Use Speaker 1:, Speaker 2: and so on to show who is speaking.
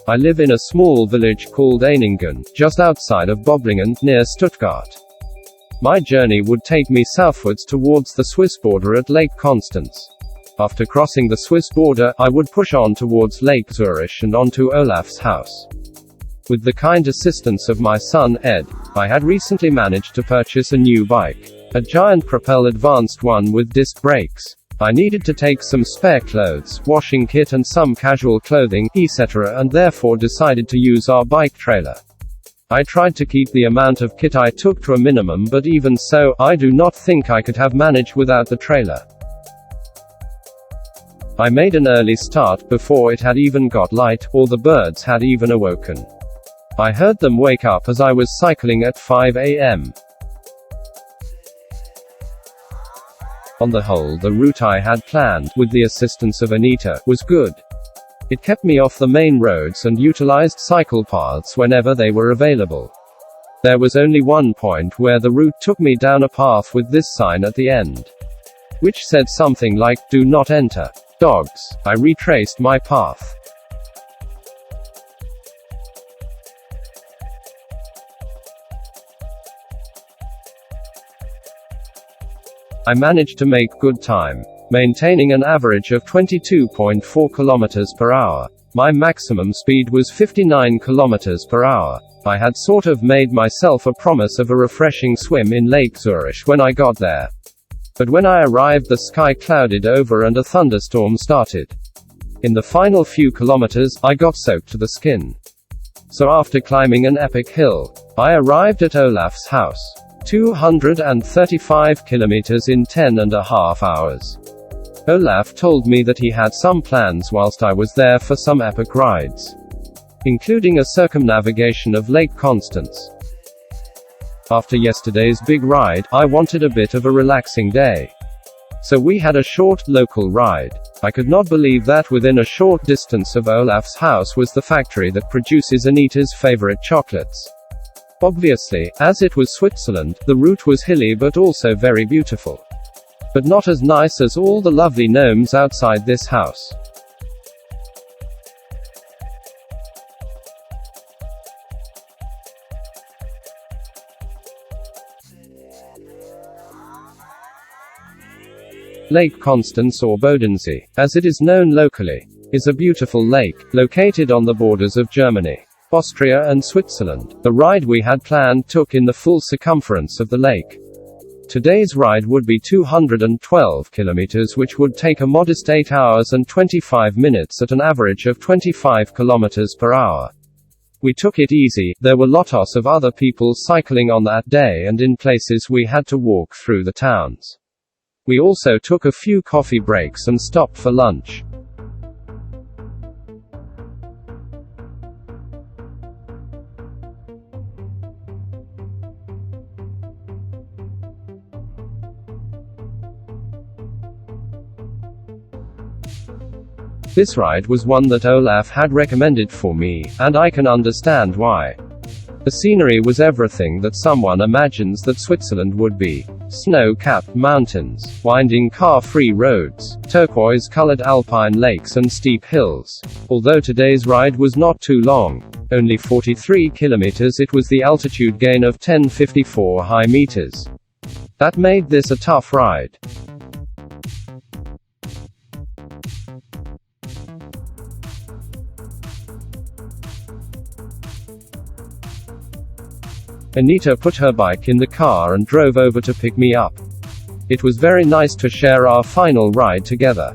Speaker 1: I live in a small village called Einingen, just outside of Böblingen, near Stuttgart. My journey would take me southwards towards the Swiss border at Lake Constance. After crossing the Swiss border, I would push on towards Lake Zurich and on to Olaf's house. With the kind assistance of my son, Ed, I had recently managed to purchase a new bike. A giant Propel advanced one with disc brakes. I needed to take some spare clothes, washing kit and some casual clothing, etc., and therefore decided to use our bike trailer. I tried to keep the amount of kit I took to a minimum, but even so, I do not think I could have managed without the trailer. I made an early start before it had even got light, or the birds had even awoken. I heard them wake up as I was cycling at 5 a.m. On the whole, the route I had planned, with the assistance of Anita, was good. It kept me off the main roads and utilized cycle paths whenever they were available. There was only one point where the route took me down a path with this sign at the end, which said something like, "Do not enter dogs." I retraced my path. I managed to make good time, maintaining an average of 22.4 km per hour. My maximum speed was 59 km per hour. I had sort of made myself a promise of a refreshing swim in Lake Zurich when I got there. But when I arrived, the sky clouded over and a thunderstorm started. In the final few kilometers, I got soaked to the skin. So after climbing an epic hill, I arrived at Olaf's house. 235 kilometers in 10.5 hours. Olaf told me that he had some plans whilst I was there for some epic rides, including a circumnavigation of Lake Constance. After yesterday's big ride, I wanted a bit of a relaxing day. So we had a short, local ride. I could not believe that within a short distance of Olaf's house was the factory that produces Anita's favorite chocolates. Obviously, as it was Switzerland, the route was hilly but also very beautiful. But not as nice as all the lovely gnomes outside this house. Lake Constance, or Bodensee, as it is known locally, is a beautiful lake, located on the borders of Germany, Austria and Switzerland. The ride we had planned took in the full circumference of the lake. Today's ride would be 212 kilometers, which would take a modest 8 hours and 25 minutes at an average of 25 kilometers per hour. We took it easy. There were lots of other people cycling on that day, and in places we had to walk through the towns. We also took a few coffee breaks and stopped for lunch. This ride was one that Olaf had recommended for me, and I can understand why. The scenery was everything that someone imagines that Switzerland would be. Snow-capped mountains, winding car-free roads, turquoise-colored alpine lakes and steep hills. Although today's ride was not too long, only 43 kilometers, it was the altitude gain of 1054 high meters that made this a tough ride. Anita put her bike in the car and drove over to pick me up. It was very nice to share our final ride together.